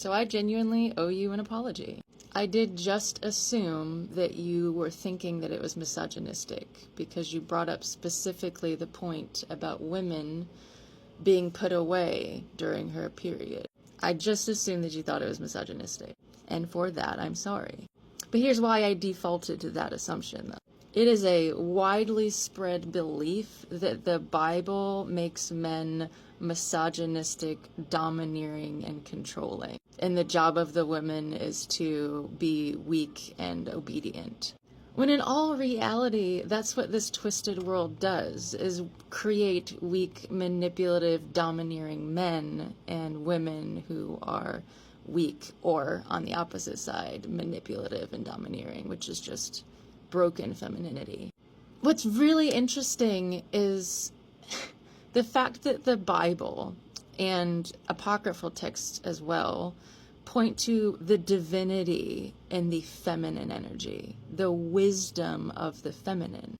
So I genuinely owe you an apology. I did just assume that you were thinking that it was misogynistic because you brought up specifically the point about women being put away during her period. I just assumed that you thought it was misogynistic. And for that, I'm sorry. But here's why I defaulted to that assumption, though. It is a widely spread belief that the Bible makes men misogynistic, domineering, and controlling. And the job of the women is to be weak and obedient. When in all reality, that's what this twisted world does, is create weak, manipulative, domineering men and women who are weak, or on the opposite side, manipulative and domineering, which is just broken femininity. What's really interesting is the fact that the Bible and apocryphal texts as well point to the divinity in the feminine energy, the wisdom of the feminine.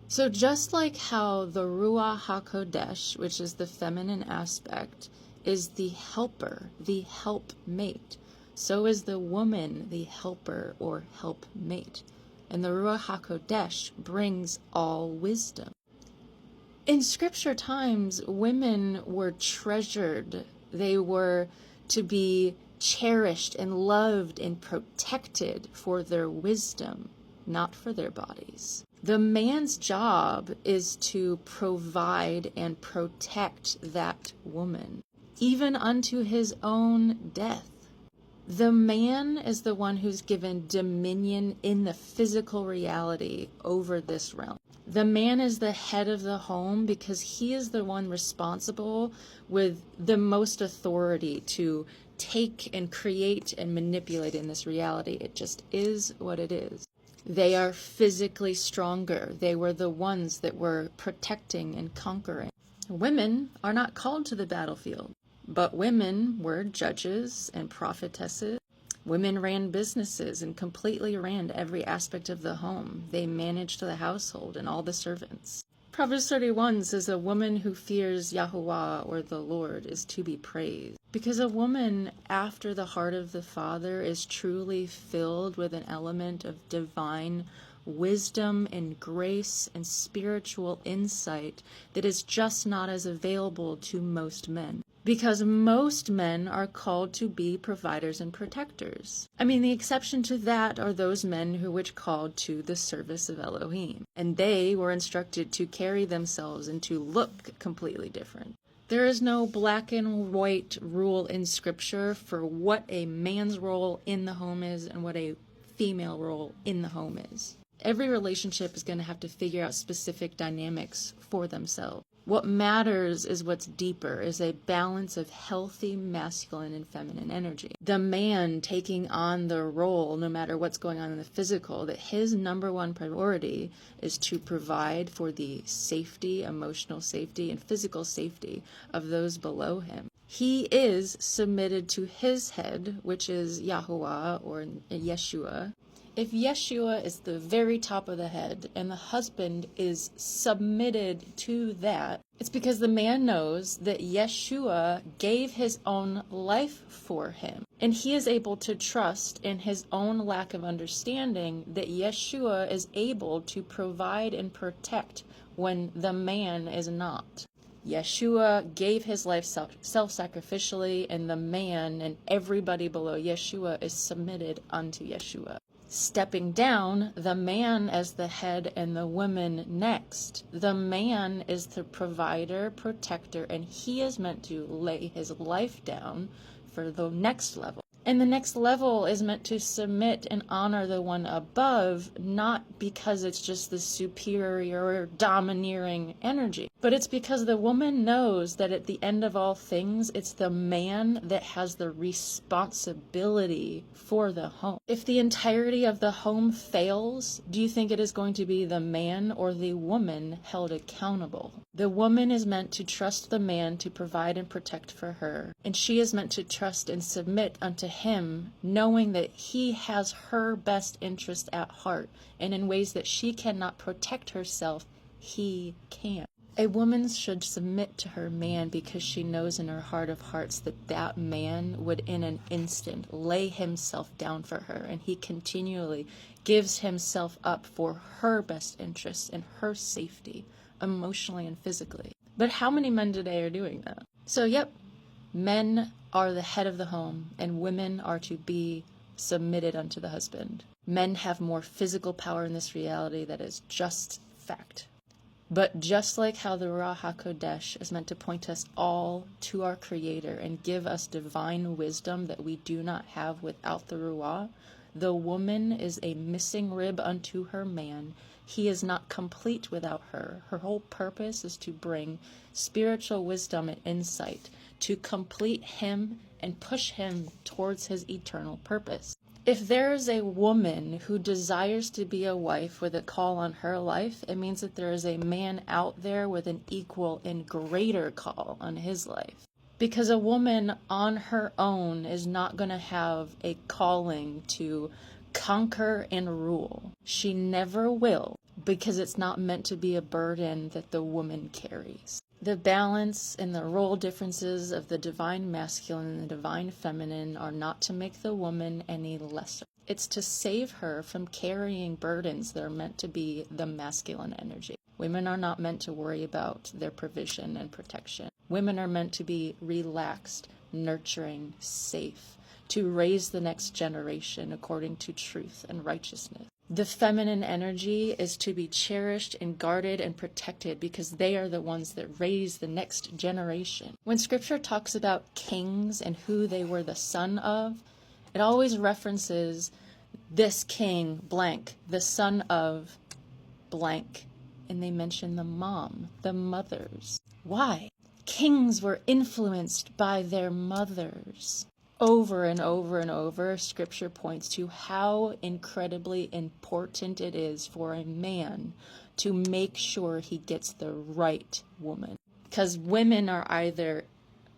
So just like how the Ruach HaKodesh, which is the feminine aspect, is the helper, the helpmate, so is the woman the helper or helpmate. And the Ruach HaKodesh brings all wisdom. In scripture times, women were treasured. They were to be cherished and loved and protected for their wisdom, not for their bodies. The man's job is to provide and protect that woman, even unto his own death. The man is the one who's given dominion in the physical reality over this realm. The man is the head of the home because he is the one responsible with the most authority to take and create and manipulate in this reality. It just is what it is. They are physically stronger. They were the ones that were protecting and conquering. Women are not called to the battlefield, but women were judges and prophetesses. Women ran businesses and completely ran every aspect of the home. They managed the household and all the servants. Proverbs 31 says a woman who fears Yahuwah or the Lord is to be praised. Because a woman after the heart of the Father is truly filled with an element of divine wisdom and grace and spiritual insight that is just not as available to most men. Because most men are called to be providers and protectors. I mean, the exception to that are those men who were called to the service of Elohim. And they were instructed to carry themselves and to look completely different. There is no black and white rule in Scripture for what a man's role in the home is and what a female role in the home is. Every relationship is going to have to figure out specific dynamics for themselves. What matters is what's deeper, is a balance of healthy masculine and feminine energy. The man taking on the role, no matter what's going on in the physical, that his number one priority is to provide for the safety, emotional safety, and physical safety of those below him. He is submitted to his head, which is Yahuwah or Yeshua. If Yeshua is the very top of the head and the husband is submitted to that, it's because the man knows that Yeshua gave his own life for him. And he is able to trust in his own lack of understanding that Yeshua is able to provide and protect when the man is not. Yeshua gave his life self-sacrificially, and the man and everybody below Yeshua is submitted unto Yeshua. Stepping down, the man as the head and the woman next. The man is the provider, protector, and he is meant to lay his life down for the next level. And the next level is meant to submit and honor the one above, not because it's just the superior or domineering energy, but it's because the woman knows that at the end of all things, it's the man that has the responsibility for the home. If the entirety of the home fails, do you think it is going to be the man or the woman held accountable? The woman is meant to trust the man to provide and protect for her, and she is meant to trust and submit unto him, knowing that he has her best interest at heart, and in ways that she cannot protect herself, he can. A woman should submit to her man because she knows in her heart of hearts that that man would in an instant lay himself down for her, and he continually gives himself up for her best interests and her safety, emotionally and physically. But how many men today are doing that? So, yep, men are the head of the home, and women are to be submitted unto the husband. Men have more physical power in this reality. That is just fact. But just like how the Ruach HaKodesh is meant to point us all to our Creator and give us divine wisdom that we do not have without the Ruach, the woman is a missing rib unto her man. He is not complete without her. Her whole purpose is to bring spiritual wisdom and insight to complete him and push him towards his eternal purpose. If there is a woman who desires to be a wife with a call on her life, it means that there is a man out there with an equal and greater call on his life. Because a woman on her own is not going to have a calling to conquer and rule. She never will, because it's not meant to be a burden that the woman carries. The balance and the role differences of the divine masculine and the divine feminine are not to make the woman any lesser. It's to save her from carrying burdens that are meant to be the masculine energy. Women are not meant to worry about their provision and protection. Women are meant to be relaxed, nurturing, safe, to raise the next generation according to truth and righteousness. The feminine energy is to be cherished and guarded and protected because they are the ones that raise the next generation. When scripture talks about kings and who they were the son of, it always references this king blank, the son of blank, and they mention the mom, the mothers. Why? Kings were influenced by their mothers. Over and over and over, scripture points to how incredibly important it is for a man to make sure he gets the right woman. Because women are either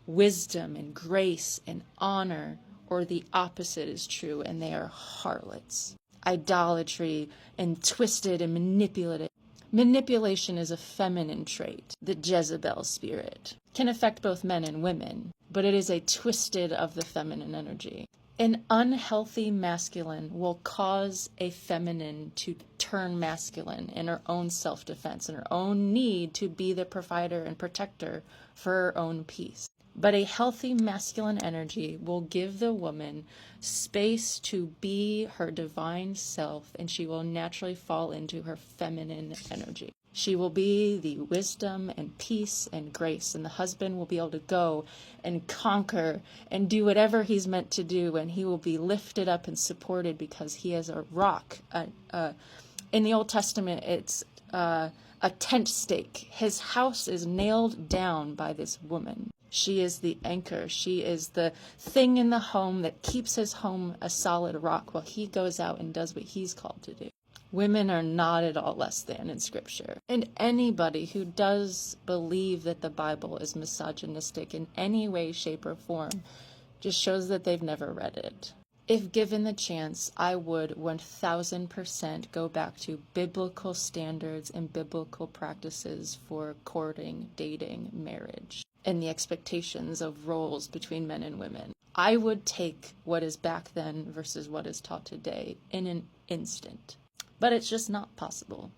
wisdom and grace and honor, or the opposite is true, and they are harlots. Idolatry and twisted and manipulative. Manipulation is a feminine trait. The Jezebel spirit can affect both men and women, but it is a twisted of the feminine energy. An unhealthy masculine will cause a feminine to turn masculine in her own self-defense and her own need to be the provider and protector for her own peace. But a healthy masculine energy will give the woman space to be her divine self, and she will naturally fall into her feminine energy. She will be the wisdom and peace and grace, and the husband will be able to go and conquer and do whatever he's meant to do, and he will be lifted up and supported because he is a rock. In the Old Testament, it's a tent stake. His house is nailed down by this woman. She is the anchor. She is the thing in the home that keeps his home a solid rock while he goes out and does what he's called to do. Women are not at all less than in Scripture. And anybody who does believe that the Bible is misogynistic in any way, shape, or form just shows that they've never read it. If given the chance, I would 1000% go back to biblical standards and biblical practices for courting, dating, marriage, and the expectations of roles between men and women. I would take what is back then versus what is taught today in an instant. But it's just not possible.